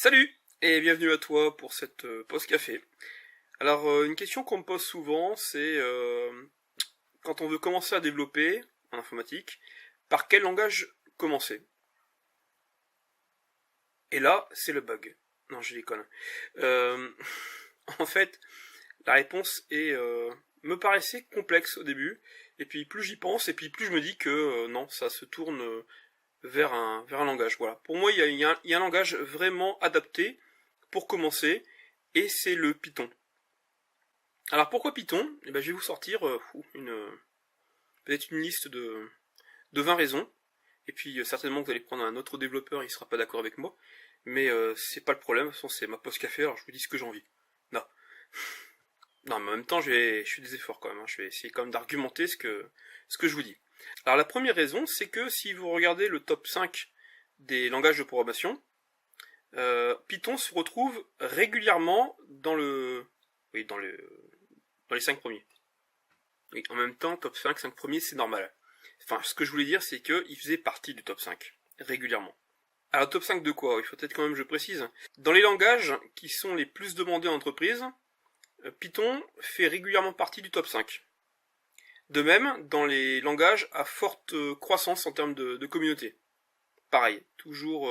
Salut et bienvenue à toi pour cette pause café. Alors une question qu'on me pose souvent, c'est quand on veut commencer à développer en informatique, par quel langage commencer? Et là, c'est le bug. Non, je déconne. Euh, en fait, la réponse me paraissait complexe au début, et puis plus j'y pense, et puis plus je me dis que non, ça se tourne vers un langage. Voilà. Pour moi, il y a un langage vraiment adapté pour commencer, et c'est le Python. Alors pourquoi Python? Eh ben, je vais vous sortir peut-être une liste de 20 raisons, et puis certainement vous allez prendre un autre développeur, il sera pas d'accord avec moi, mais c'est pas le problème, de toute façon c'est ma pause café, alors je vous dis ce que j'ai envie. Non. Non, mais en même temps je fais des efforts quand même, hein. Je vais essayer quand même d'argumenter ce que je vous dis. Alors la première raison, c'est que si vous regardez le top 5 des langages de programmation, Python se retrouve régulièrement oui, dans les 5 premiers. Oui, en même temps, top 5 premiers, c'est normal. Enfin, ce que je voulais dire, c'est qu'il faisait partie du top 5, régulièrement. Alors, top 5 de quoi? Il faut peut-être quand même que je précise. Dans les langages qui sont les plus demandés en entreprise, Python fait régulièrement partie du top 5. De même, dans les langages à forte croissance en termes de communauté. Pareil, toujours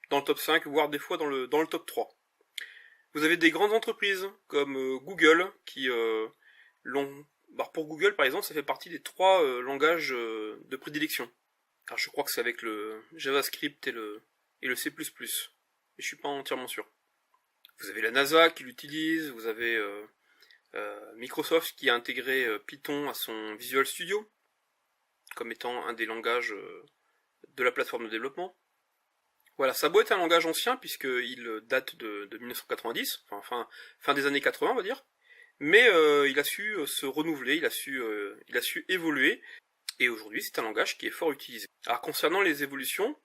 dans le top 5, voire des fois dans le top 3. Vous avez des grandes entreprises comme Google qui l'ont... Alors pour Google par exemple, ça fait partie des 3 langages de prédilection. Alors je crois que c'est avec le JavaScript et le C++. Mais je suis pas entièrement sûr. Vous avez la NASA qui l'utilise, vous avez Microsoft qui a intégré Python à son Visual Studio comme étant un des langages de la plateforme de développement. Voilà, ça a beau être un langage ancien puisqu'il date de 1990, enfin fin des années 80 on va dire, mais il a su se renouveler, il a su évoluer, et aujourd'hui c'est un langage qui est fort utilisé. Alors concernant les évolutions,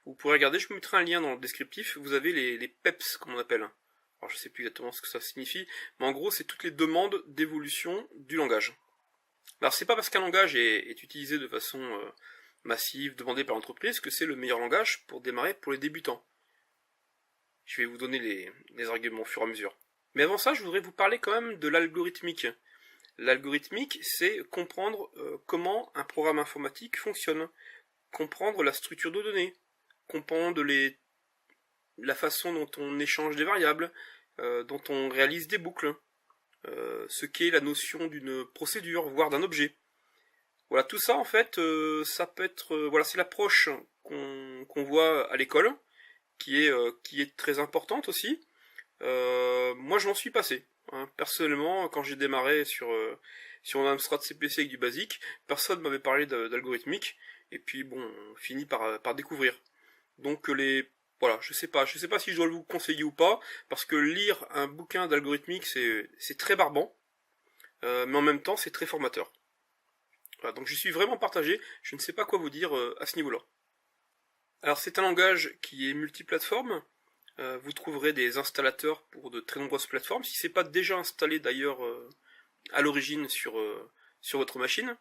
vous pourrez regarder, je vous mettrai un lien dans le descriptif, vous avez les PEPs comme on appelle. Alors je sais plus exactement ce que ça signifie, mais en gros c'est toutes les demandes d'évolution du langage. Alors c'est pas parce qu'un langage est utilisé de façon massive, demandée par l'entreprise, que c'est le meilleur langage pour démarrer pour les débutants. Je vais vous donner les arguments au fur et à mesure. Mais avant ça, je voudrais vous parler quand même de l'algorithmique. L'algorithmique, c'est comprendre comment un programme informatique fonctionne, comprendre la structure de données, comprendre la façon dont on échange des variables, dont on réalise des boucles, ce qu'est la notion d'une procédure, voire d'un objet. Voilà, tout ça en fait, ça peut être, voilà, c'est l'approche qu'on voit à l'école, qui est très importante aussi. Moi, je m'en suis passé. Hein. Personnellement, quand j'ai démarré sur un Amstrad CPC avec du basique, personne m'avait parlé d'algorithmique, et puis bon, on finit par découvrir. Donc voilà, je sais pas si je dois vous conseiller ou pas, parce que lire un bouquin d'algorithmique, c'est très barbant, mais en même temps, c'est très formateur. Voilà, donc je suis vraiment partagé, je ne sais pas quoi vous dire à ce niveau-là. Alors c'est un langage qui est multiplateforme, vous trouverez des installateurs pour de très nombreuses plateformes, si c'est pas déjà installé d'ailleurs à l'origine sur votre machine.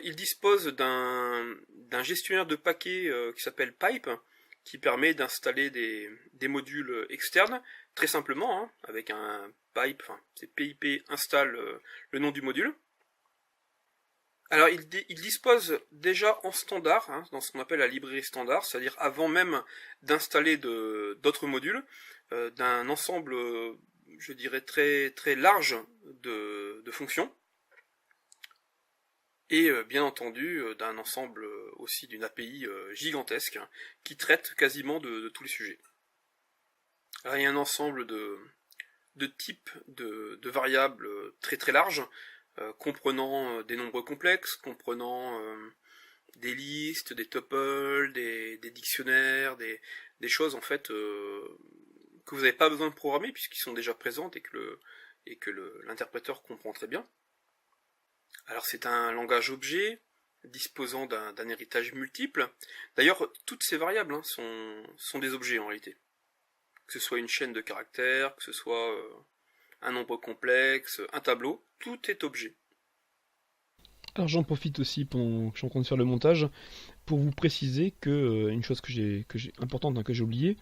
Il dispose d'un gestionnaire de paquets qui s'appelle Pipe, qui permet d'installer des modules externes, très simplement, hein, avec un pipe, enfin c'est PIP installe le nom du module. Alors il dispose déjà en standard, hein, dans ce qu'on appelle la librairie standard, c'est-à-dire avant même d'installer d'autres modules, d'un ensemble, je dirais, très, très large de fonctions, et bien entendu d'un ensemble aussi d'une API gigantesque, hein, qui traite quasiment de tous les sujets. Alors, il y a un ensemble de types de variables très très larges, comprenant des nombres complexes, comprenant des listes, des tuples, des dictionnaires, des choses en fait que vous n'avez pas besoin de programmer puisqu'ils sont déjà présentes et que l'interpréteur comprend très bien. Alors c'est un langage objet disposant d'un héritage multiple. D'ailleurs, toutes ces variables, hein, sont des objets en réalité. Que ce soit une chaîne de caractères, que ce soit un nombre complexe, un tableau, tout est objet. Alors j'en profite aussi pendant que je suis en train de faire le montage pour vous préciser que une chose que j'ai importante, hein, que j'ai oublié,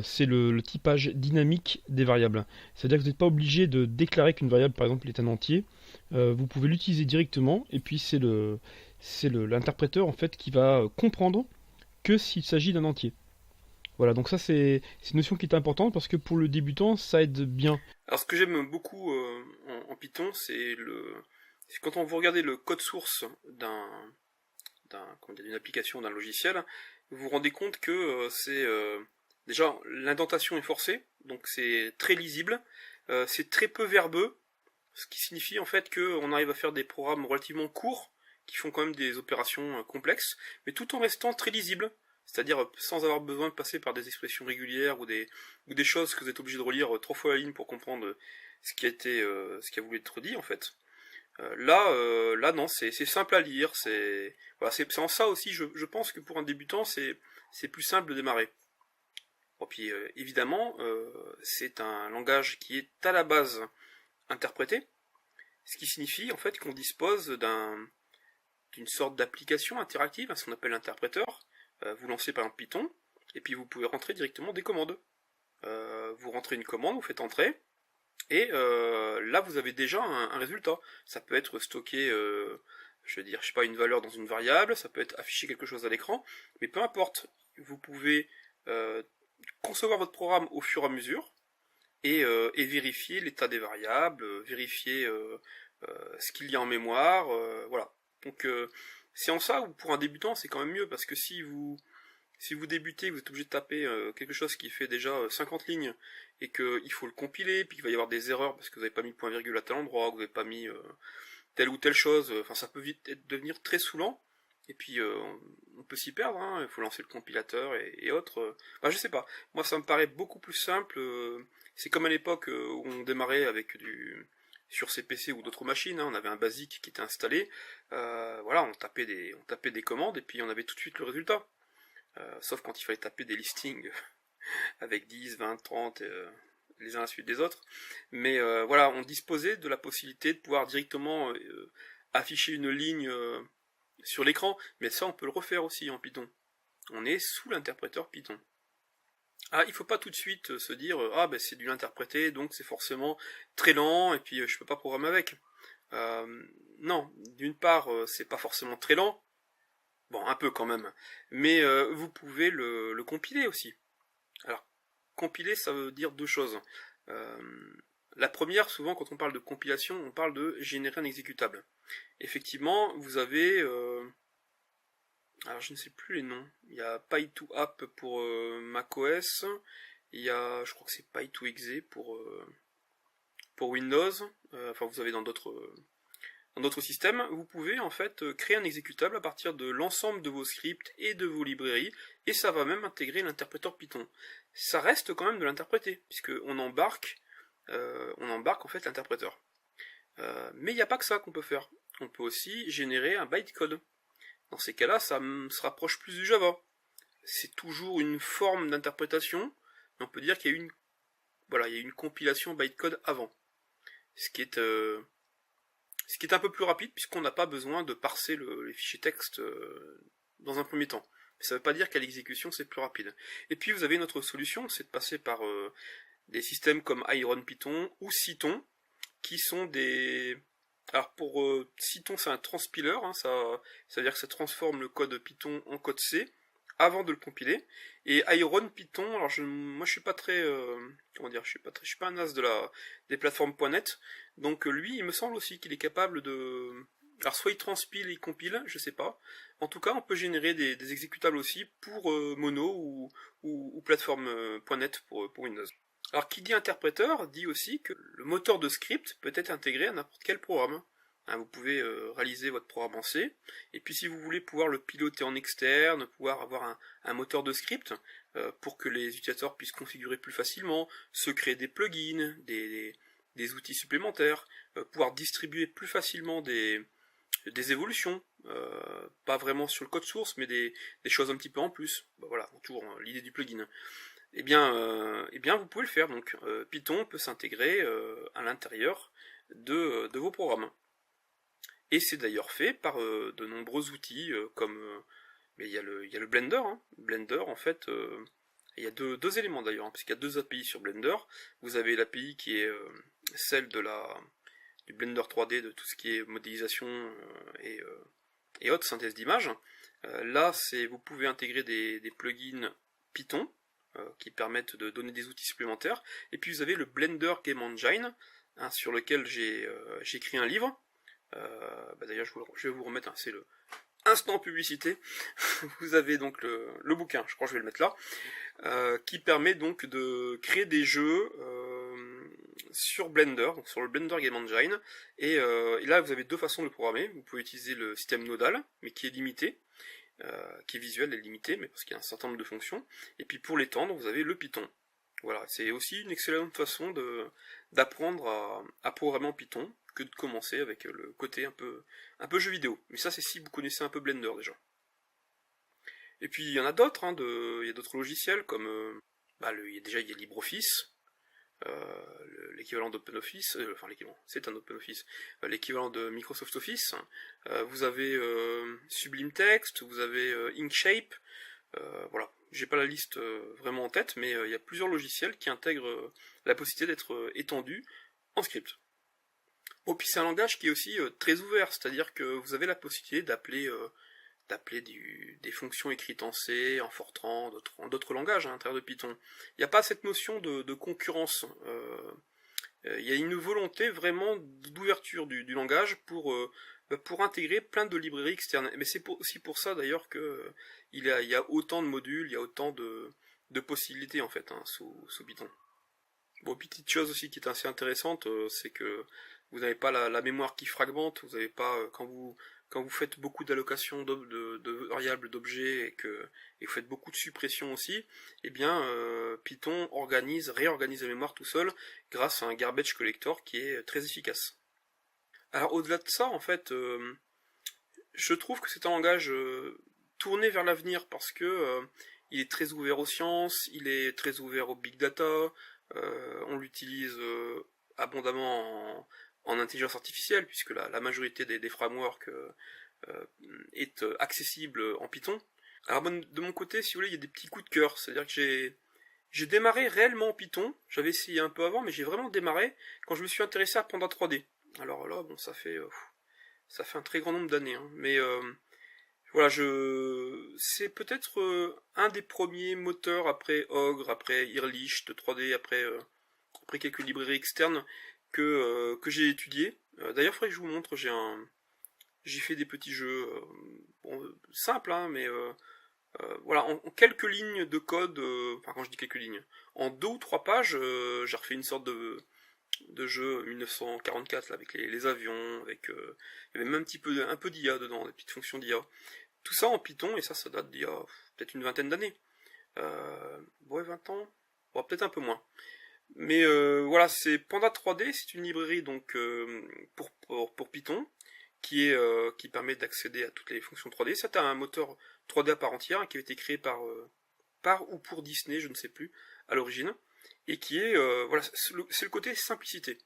c'est le typage dynamique des variables. C'est-à-dire que vous n'êtes pas obligé de déclarer qu'une variable, par exemple, est un entier. Vous pouvez l'utiliser directement, et puis l'interpréteur en fait qui va comprendre que s'il s'agit d'un entier. Voilà, donc ça c'est une notion qui est importante parce que pour le débutant, ça aide bien. Alors ce que j'aime beaucoup en Python, c'est quand on vous regardez le code source d'une application, d'un logiciel, vous vous rendez compte que déjà l'indentation est forcée, donc c'est très lisible, c'est très peu verbeux, ce qui signifie en fait qu'on arrive à faire des programmes relativement courts qui font quand même des opérations complexes, mais tout en restant très lisibles. C'est-à-dire sans avoir besoin de passer par des expressions régulières ou des choses que vous êtes obligé de relire 3 fois la ligne pour comprendre ce qui a voulu être dit en fait. Là non, c'est simple à lire. C'est en ça aussi, je pense que pour un débutant, c'est plus simple de démarrer. Bon, puis évidemment, c'est un langage qui est à la base interprété, ce qui signifie en fait qu'on dispose d'une sorte d'application interactive, ce qu'on appelle l'interpréteur. Vous lancez par exemple Python, et puis vous pouvez rentrer directement des commandes. Vous rentrez une commande, vous faites entrer, et là vous avez déjà un résultat. Ça peut être stocké, je sais pas, une valeur dans une variable, ça peut être afficher quelque chose à l'écran, mais peu importe, vous pouvez concevoir votre programme au fur et à mesure, et vérifier l'état des variables, vérifier ce qu'il y a en mémoire, voilà. Donc c'est en ça où pour un débutant c'est quand même mieux, parce que si vous débutez, vous êtes obligé de taper quelque chose qui fait déjà 50 lignes, et qu'il faut le compiler, puis qu'il va y avoir des erreurs parce que vous n'avez pas mis point virgule à tel endroit, que vous n'avez pas mis telle ou telle chose, enfin ça peut vite devenir très saoulant, et puis on peut s'y perdre, hein. Il faut lancer le compilateur et autres. Enfin, je sais pas, moi ça me paraît beaucoup plus simple, c'est comme à l'époque où on démarrait avec sur ces PC ou d'autres machines, hein, on avait un basique qui était installé, voilà, on tapait des commandes et puis on avait tout de suite le résultat. Sauf quand il fallait taper des listings avec 10, 20, 30 les uns à la suite des autres. Mais voilà, on disposait de la possibilité de pouvoir directement afficher une ligne sur l'écran, mais ça on peut le refaire aussi en Python. On est sous l'interpréteur Python. Ah, il faut pas tout de suite se dire ah ben c'est du interprété, donc c'est forcément très lent et puis je peux pas programmer avec. Non, d'une part c'est pas forcément très lent, bon un peu quand même, mais vous pouvez le compiler aussi. Alors compiler ça veut dire 2 choses. La première, souvent quand on parle de compilation, on parle de générer un exécutable. Effectivement, vous avez alors je ne sais plus les noms. Il y a Py2App pour macOS. Il y a, je crois que c'est Py2Exe pour Windows. Enfin, vous avez dans d'autres systèmes. Vous pouvez en fait créer un exécutable à partir de l'ensemble de vos scripts et de vos librairies, et ça va même intégrer l'interpréteur Python. Ça reste quand même de l'interpréter, puisque on embarque en fait l'interpréteur. Mais il n'y a pas que ça qu'on peut faire. On peut aussi générer un bytecode. Dans ces cas-là, ça se rapproche plus du Java. C'est toujours une forme d'interprétation, mais on peut dire qu'il y a une compilation bytecode avant. Ce qui est un peu plus rapide, puisqu'on n'a pas besoin de parser les fichiers texte dans un premier temps. Mais ça ne veut pas dire qu'à l'exécution, c'est plus rapide. Et puis vous avez une autre solution, c'est de passer par des systèmes comme IronPython ou Cython, qui sont des... Alors pour Cython, c'est un transpiler, hein, ça veut dire que ça transforme le code Python en code C avant de le compiler. Et IronPython, alors moi je suis pas très, je suis pas un as des plateformes .net, donc lui, il me semble aussi qu'il est capable de, alors soit il transpile, il compile, je sais pas. En tout cas, on peut générer des exécutables aussi pour Mono ou plateforme .net pour Windows. Alors, qui dit interpréteur dit aussi que le moteur de script peut être intégré à n'importe quel programme. Hein, vous pouvez réaliser votre programme en C, et puis si vous voulez pouvoir le piloter en externe, pouvoir avoir un moteur de script pour que les utilisateurs puissent configurer plus facilement, se créer des plugins, des outils supplémentaires, pouvoir distribuer plus facilement des évolutions, pas vraiment sur le code source, mais des choses un petit peu en plus. Bah, voilà, toujours l'idée du plugin. Eh bien, vous pouvez le faire. Donc, Python peut s'intégrer à l'intérieur de vos programmes. Et c'est d'ailleurs fait par de nombreux outils comme mais il y a le Blender. Hein. Blender, en fait, Il y a deux éléments d'ailleurs, hein, puisqu'il y a deux API sur Blender. Vous avez l'API qui est celle du Blender 3D, de tout ce qui est modélisation et haute synthèse d'images. Là, vous pouvez intégrer des plugins Python qui permettent de donner des outils supplémentaires. Et puis vous avez le Blender Game Engine, hein, sur lequel j'ai écrit un livre. D'ailleurs, je vais vous remettre, hein, c'est le instant publicité. Vous avez donc le bouquin, je crois que je vais le mettre là, qui permet donc de créer des jeux sur Blender, donc sur le Blender Game Engine. Et là, vous avez deux façons de le programmer. Vous pouvez utiliser le système nodal, mais qui est limité, qui est visuel et limité, mais parce qu'il y a un certain nombre de fonctions. Et puis pour l'étendre, vous avez le Python. Voilà, c'est aussi une excellente façon d'apprendre à programmer en Python, que de commencer avec le côté un peu jeu vidéo. Mais ça, c'est si vous connaissez un peu Blender déjà. Et puis il y en a d'autres, hein, il y a d'autres logiciels comme il y a LibreOffice, l'équivalent d'OpenOffice, c'est un OpenOffice, l'équivalent de Microsoft Office. Vous avez Sublime Text, vous avez Inkscape, voilà. J'ai pas la liste vraiment en tête, mais il y a plusieurs logiciels qui intègrent la possibilité d'être étendus en script. Bon, puis c'est un langage qui est aussi très ouvert, c'est-à-dire que vous avez la possibilité d'appeler des fonctions écrites en C, en Fortran, en d'autres langages à l'intérieur de Python. Il n'y a pas cette notion de concurrence. Il y a une volonté vraiment d'ouverture du langage pour intégrer plein de librairies externes. Mais c'est aussi pour ça d'ailleurs que il y a autant de modules, il y a autant de possibilités en fait, hein, sous Python. Bon, petite chose aussi qui est assez intéressante, c'est que vous n'avez pas la mémoire qui fragmente, vous n'avez pas, quand vous faites beaucoup d'allocations de variables, d'objets, et que vous faites beaucoup de suppression aussi, eh bien, Python réorganise la mémoire tout seul, grâce à un garbage collector qui est très efficace. Alors, au-delà de ça, en fait, je trouve que c'est un langage tourné vers l'avenir, parce que il est très ouvert aux sciences, il est très ouvert au big data, on l'utilise abondamment en intelligence artificielle, puisque la majorité des frameworks est accessible en Python. Alors de mon côté, si vous voulez, il y a des petits coups de cœur, c'est-à-dire que j'ai démarré réellement en Python, j'avais essayé un peu avant, mais j'ai vraiment démarré quand je me suis intéressé à Panda 3D. Alors là, bon, ça fait un très grand nombre d'années, hein, mais voilà, c'est peut-être un des premiers moteurs après Ogre, après Irlicht 3D, après quelques librairies externes que j'ai étudié. D'ailleurs, il faudrait que je vous montre, j'ai fait des petits jeux simples, hein, mais voilà, en quelques lignes de code, enfin quand je dis quelques lignes, en 2 ou 3 pages, j'ai refait une sorte de jeu 1944 là, avec les avions, avec il y avait même un peu d'IA dedans, des petites fonctions d'IA. Tout ça en Python, et ça date d'il y a peut-être une vingtaine d'années. Ouais, 20 ans, bon, peut-être un peu moins. Mais voilà, c'est Panda 3D, c'est une librairie donc pour Python qui permet d'accéder à toutes les fonctions 3D. C'est un moteur 3D à part entière, hein, qui a été créé par ou pour Disney, je ne sais plus, à l'origine, et qui est voilà, c'est le côté simplicité,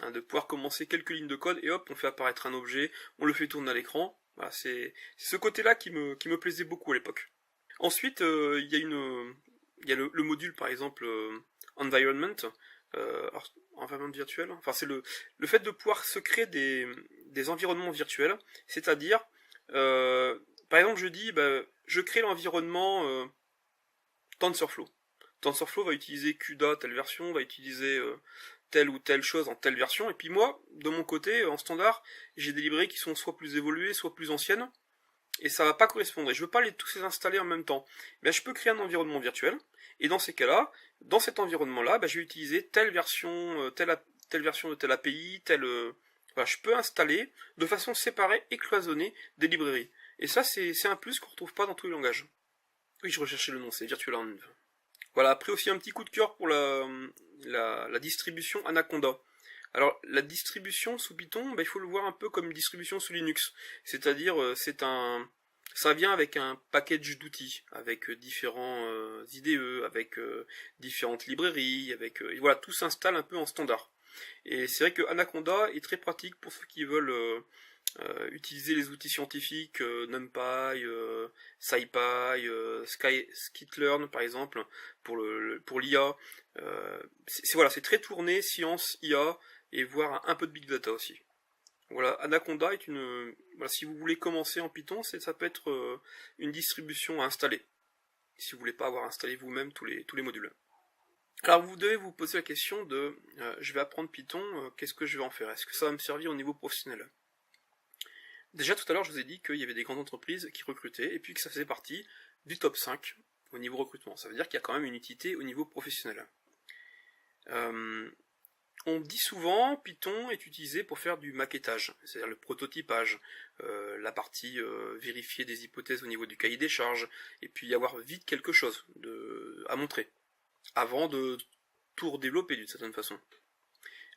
hein, de pouvoir commencer quelques lignes de code et hop, on fait apparaître un objet, on le fait tourner à l'écran. Voilà, c'est ce côté-là qui me plaisait beaucoup à l'époque. Ensuite, il y a le module par exemple environment, environnement virtuel. Enfin, c'est le fait de pouvoir se créer des environnements virtuels, c'est-à-dire, par exemple, je crée l'environnement TensorFlow. TensorFlow va utiliser CUDA telle version, va utiliser telle ou telle chose en telle version, et puis moi, de mon côté, en standard, j'ai des librairies qui sont soit plus évoluées, soit plus anciennes, et ça va pas correspondre, et je veux pas tous les installer en même temps. Mais je peux créer un environnement virtuel, et dans ces cas-là, dans cet environnement-là, je vais utiliser telle version de telle API, voilà, je peux installer de façon séparée et cloisonnée des librairies. Et ça, c'est un plus qu'on retrouve pas dans tous les langages. Oui, je recherchais le nom, c'est Virtualenv. Voilà, après aussi un petit coup de cœur pour la distribution Anaconda. Alors, la distribution sous Python, il faut le voir un peu comme une distribution sous Linux. C'est-à-dire, ça vient avec un package d'outils, avec différents IDE, avec différentes librairies, et voilà, tout s'installe un peu en standard. Et c'est vrai que Anaconda est très pratique pour ceux qui veulent utiliser les outils scientifiques NumPy, SciPy, Skitlearn par exemple pour l'IA. Voilà, c'est très tourné science IA et voire un peu de big data aussi. Voilà, Anaconda est voilà, si vous voulez commencer en Python, ça peut être une distribution à installer. Si vous voulez pas avoir installé vous-même tous les modules. Alors vous devez vous poser la question de je vais apprendre Python, qu'est-ce que je vais en faire? Est-ce que ça va me servir au niveau professionnel? Déjà tout à l'heure je vous ai dit qu'il y avait des grandes entreprises qui recrutaient et puis que ça faisait partie du top 5 au niveau recrutement. Ça veut dire qu'il y a quand même une utilité au niveau professionnel. On dit souvent Python est utilisé pour faire du maquettage, c'est-à-dire le prototypage, la partie vérifier des hypothèses au niveau du cahier des charges, et puis avoir vite quelque chose à montrer, avant de tout redévelopper d'une certaine façon.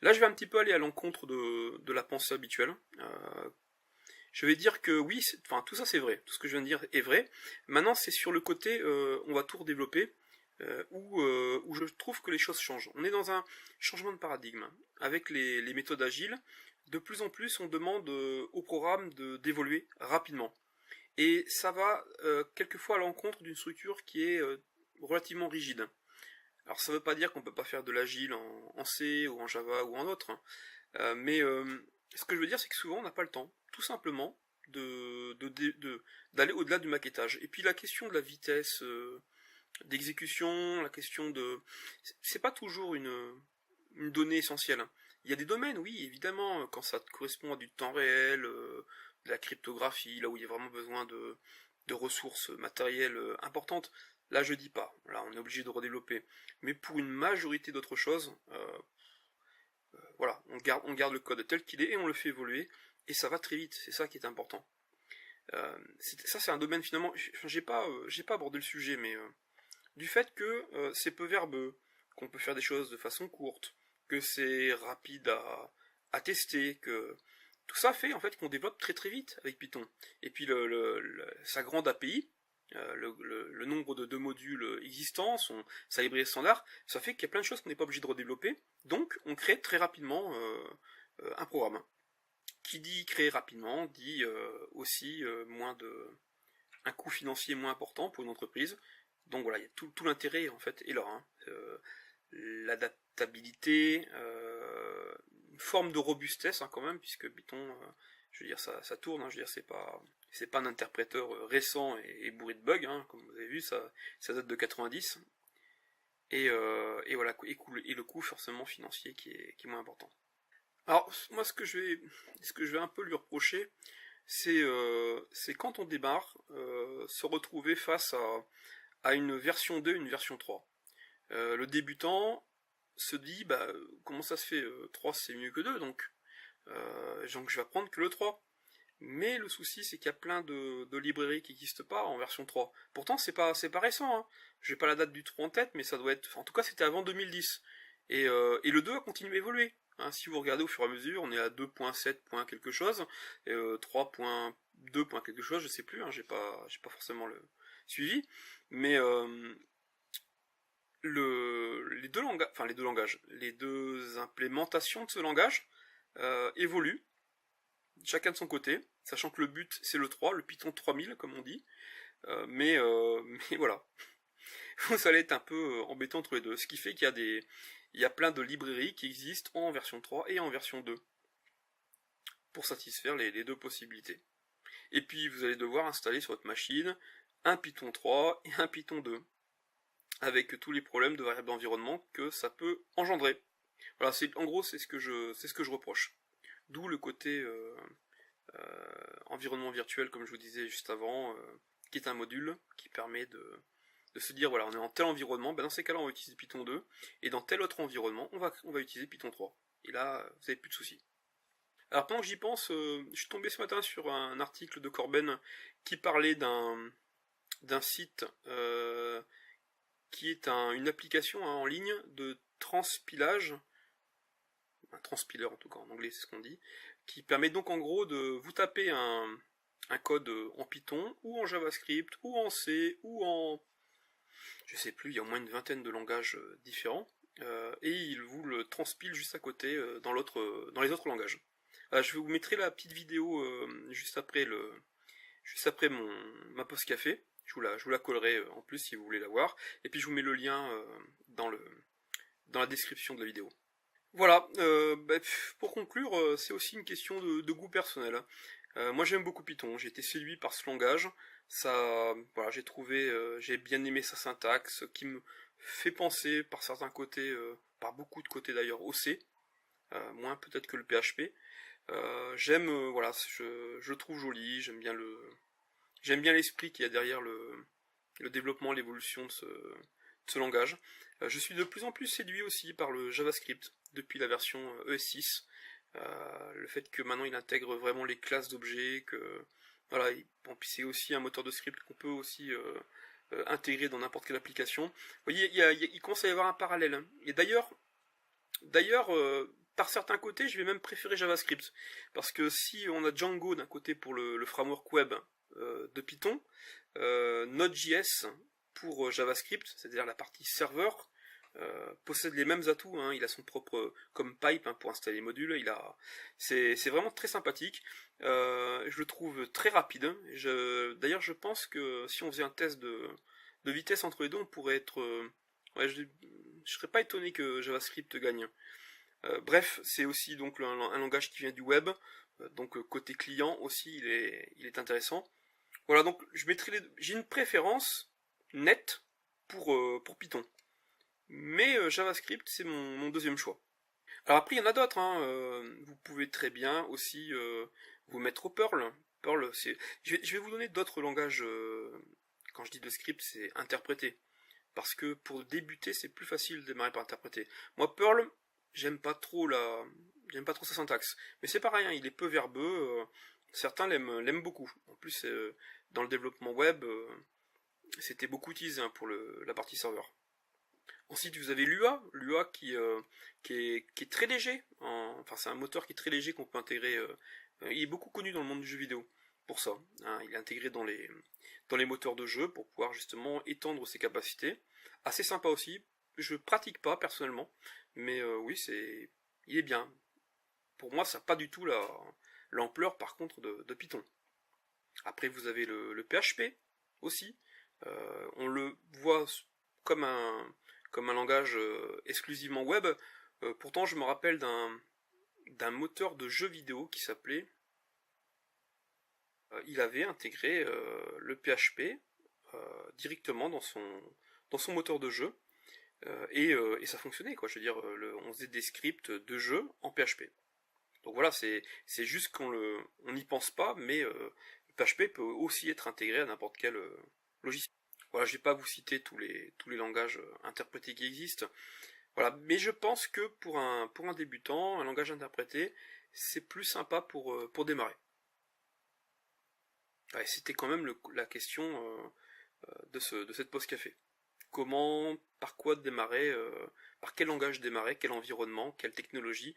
Là je vais un petit peu aller à l'encontre de la pensée habituelle. Je vais dire que oui, tout ça c'est vrai, tout ce que je viens de dire est vrai. Maintenant c'est sur le côté on va tout redévelopper, où je trouve que les choses changent. On est dans un changement de paradigme. Avec les méthodes agiles, de plus en plus on demande au programme d'évoluer rapidement. Et ça va quelquefois à l'encontre d'une structure qui est relativement rigide. Alors ça ne veut pas dire qu'on ne peut pas faire de l'agile en C ou en Java ou en autre, mais ce que je veux dire c'est que souvent on n'a pas le temps, tout simplement, d'aller au-delà du maquettage. Et puis la question de la vitesse d'exécution, la question de... C'est pas toujours une donnée essentielle. Il y a des domaines, oui, évidemment, quand ça correspond à du temps réel, de la cryptographie, là où il y a vraiment besoin de ressources matérielles importantes, là je dis pas, là on est obligé de redévelopper. Mais pour une majorité d'autres choses, voilà, on garde le code tel qu'il est et on le fait évoluer, et ça va très vite, c'est ça qui est important. Ça c'est un domaine finalement, j'ai pas abordé le sujet, mais du fait que c'est peu verbeux, qu'on peut faire des choses de façon courte, que c'est rapide à tester, que tout ça fait en fait qu'on développe très très vite avec Python. Et puis sa grande API, le nombre de modules existants, sa librairie standard, ça fait qu'il y a plein de choses qu'on n'est pas obligé de redévelopper, donc on crée très rapidement un programme. Qui dit créer rapidement, dit aussi un coût financier moins important pour une entreprise. Donc voilà, tout l'intérêt en fait est là. Hein. L'adaptabilité, une forme de robustesse hein, quand même, puisque Python, je veux dire, ça tourne. Hein, je veux dire, c'est pas un interpréteur récent et bourré de bugs, hein, comme vous avez vu, ça date de 90. Et voilà, et le coût forcément financier qui est moins important. Alors moi, ce que je vais un peu lui reprocher, c'est quand on démarre, se retrouver face à une version 2, une version 3. Le débutant se dit, comment ça se fait 3 c'est mieux que 2, donc je vais apprendre que le 3. Mais le souci, c'est qu'il y a plein de librairies qui n'existent pas en version 3. Pourtant, c'est pas récent, hein. J'ai pas la date du 3 en tête, mais ça doit être... En tout cas, c'était avant 2010. Et le 2 a continué à évoluer. Hein, si vous regardez au fur et à mesure, on est à 2.7. Quelque chose, 3.2. Quelque chose, je sais plus, hein, j'ai pas forcément le suivi. Mais les deux langages, les deux implémentations de ce langage évoluent, chacun de son côté, sachant que le but c'est le 3, le Python 3000 comme on dit, mais voilà, vous allez être un peu embêtant entre les deux, ce qui fait qu'il y a plein de librairies qui existent en version 3 et en version 2, pour satisfaire les deux possibilités. Et puis vous allez devoir installer sur votre machine un Python 3 et un Python 2, avec tous les problèmes de variables d'environnement que ça peut engendrer. Voilà, en gros c'est ce que je reproche. D'où le côté environnement virtuel, comme je vous disais juste avant, qui est un module qui permet de se dire, voilà, on est en tel environnement, dans ces cas-là on va utiliser Python 2, et dans tel autre environnement, on va utiliser Python 3. Et là, vous n'avez plus de soucis. Alors pendant que j'y pense, je suis tombé ce matin sur un article de Corben qui parlait d'un site qui est une application en ligne de transpilage, un transpiler en tout cas en anglais c'est ce qu'on dit, qui permet donc en gros de vous taper un code en Python ou en JavaScript ou en C ou en... je sais plus, il y a au moins une vingtaine de langages différents, et il vous le transpile juste à côté dans les autres langages. Je vous mettrai la petite vidéo juste après ma pause café. Je vous la collerai en plus si vous voulez la voir. Et puis je vous mets le lien dans la description de la vidéo. Voilà, pour conclure, c'est aussi une question de goût personnel. Moi j'aime beaucoup Python, j'ai été séduit par ce langage. Voilà, j'ai bien aimé sa syntaxe, qui me fait penser par certains côtés, par beaucoup de côtés d'ailleurs, au C, moins peut-être que le PHP. Voilà, je le trouve joli, j'aime bien l'esprit qu'il y a derrière le développement, l'évolution de ce langage. Je suis de plus en plus séduit aussi par le JavaScript depuis la version ES6. Le fait que maintenant il intègre vraiment les classes d'objets, que voilà, puis c'est aussi un moteur de script qu'on peut aussi intégrer dans n'importe quelle application. Vous voyez, il commence à y avoir un parallèle. Hein. Et d'ailleurs, par certains côtés, je vais même préférer JavaScript. Parce que si on a Django d'un côté pour le framework web de Python, Node.js pour JavaScript, c'est-à-dire la partie serveur, possède les mêmes atouts, hein. Il a son propre comme pipe pour installer les modules, c'est vraiment très sympathique, je le trouve très rapide. D'ailleurs je pense que si on faisait un test de vitesse entre les deux, on pourrait être je serais pas étonné que JavaScript gagne. Bref, c'est aussi donc un langage qui vient du web, donc côté client aussi il est intéressant. Voilà, donc j'ai une préférence nette pour Python. Mais JavaScript, c'est mon deuxième choix. Alors après, il y en a d'autres. Hein. Vous pouvez très bien aussi vous mettre au Perl. Perl, je vais vous donner d'autres langages. Quand je dis de script, c'est interpréter. Parce que pour débuter, c'est plus facile de démarrer par interpréter. Moi, Perl, j'aime pas trop sa syntaxe. Mais c'est pareil, hein, il est peu verbeux. Certains l'aiment beaucoup. En plus, dans le développement web, c'était beaucoup utilisé pour la partie serveur. Ensuite, vous avez Lua qui est très léger. Enfin, c'est un moteur qui est très léger qu'on peut intégrer. Il est beaucoup connu dans le monde du jeu vidéo pour ça. Hein, il est intégré dans les moteurs de jeu pour pouvoir justement étendre ses capacités. Assez sympa aussi. Je pratique pas personnellement, mais oui, il est bien. Pour moi, ça n'a pas du tout l'ampleur par contre de Python. Après, vous avez le PHP aussi. On le voit comme un langage exclusivement web. Pourtant, je me rappelle d'un moteur de jeu vidéo qui s'appelait... il avait intégré le PHP directement dans son moteur de jeu. Et ça fonctionnait, quoi. Je veux dire, on faisait des scripts de jeu en PHP. Donc voilà, c'est juste qu'on n'y pense pas, mais le PHP peut aussi être intégré à n'importe quel logiciel. Voilà, je vais pas vous citer tous les langages interprétés qui existent. Voilà, mais je pense que pour un débutant, un langage interprété, c'est plus sympa pour démarrer. Ouais, c'était quand même la question de cette pause café. Par quoi démarrer, par quel langage démarrer, quel environnement, quelle technologie,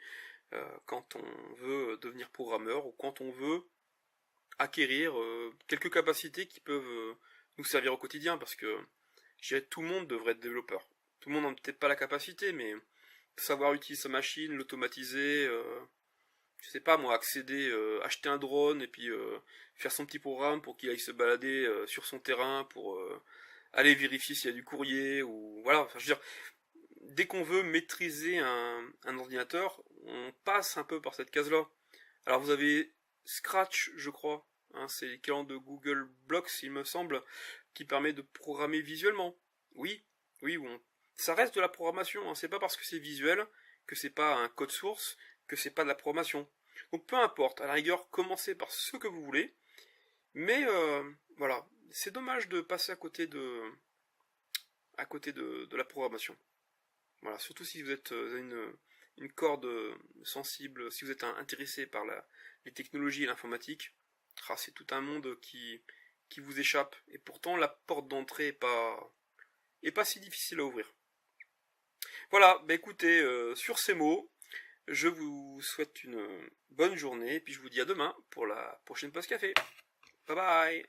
quand on veut devenir programmeur ou quand on veut acquérir quelques capacités qui peuvent nous servir au quotidien, parce que je dirais tout le monde devrait être développeur. Tout le monde n'a peut-être pas la capacité, mais savoir utiliser sa machine, l'automatiser, je sais pas moi, acheter un drone et puis faire son petit programme pour qu'il aille se balader sur son terrain pour aller vérifier s'il y a du courrier, ou voilà, enfin, je veux dire, dès qu'on veut maîtriser un ordinateur, on passe un peu par cette case-là. Alors vous avez Scratch, je crois, hein, c'est l'équivalent de Google Blocks, il me semble, qui permet de programmer visuellement. Oui, ça reste de la programmation, hein, c'est pas parce que c'est visuel que c'est pas un code source, que c'est pas de la programmation. Donc peu importe, à la rigueur, commencez par ce que vous voulez, mais voilà, c'est dommage de passer à côté de la programmation. Voilà, surtout si vous êtes une corde sensible, si vous êtes intéressé par les technologies et l'informatique, c'est tout un monde qui vous échappe, et pourtant la porte d'entrée est pas si difficile à ouvrir. Voilà, écoutez, sur ces mots, je vous souhaite une bonne journée, et puis je vous dis à demain pour la prochaine pause café. Bye bye.